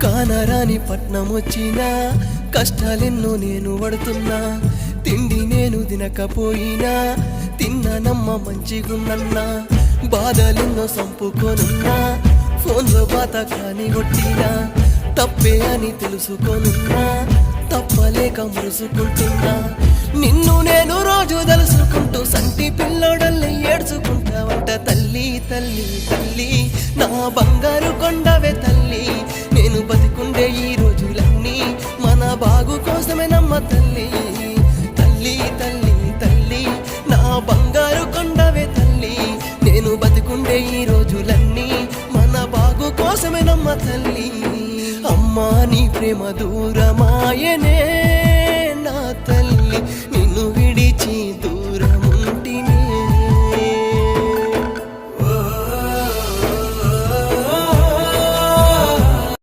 కానరాని పట్నం వచ్చినా కష్టాలెన్నో నేను పడుతున్నా తిండి నేను తినకపోయినా తిన్నానమ్మ మంచిగున్నన్నా బాధలెన్నో సంపుకోనున్నా ఫోన్లో బాత కాని కొట్టినా తప్పే అని తెలుసుకోనున్నా తప్పలేక మురుసుకుంటున్నా నిన్ను నేను రోజు తలుసుకుంటూ సంటి పిల్లోడల్ని ఏడ్చుకుంటావంట తల్లి తల్లి తల్లి నా బంగారు కొండవే తల్లి నేను బతికుండే ఈ రోజులన్నీ మన బాగు కోసమేనమ్మ తల్లి తల్లి తల్లి తల్లి నా బంగారు కొండవే తల్లి నేను బతికుండే ఈ రోజులన్నీ మన బాగు కోసమేనమ్మ తల్లి అమ్మా నీ ప్రేమ దూరమాయనే నా తల్లి నిన్ను విడిచి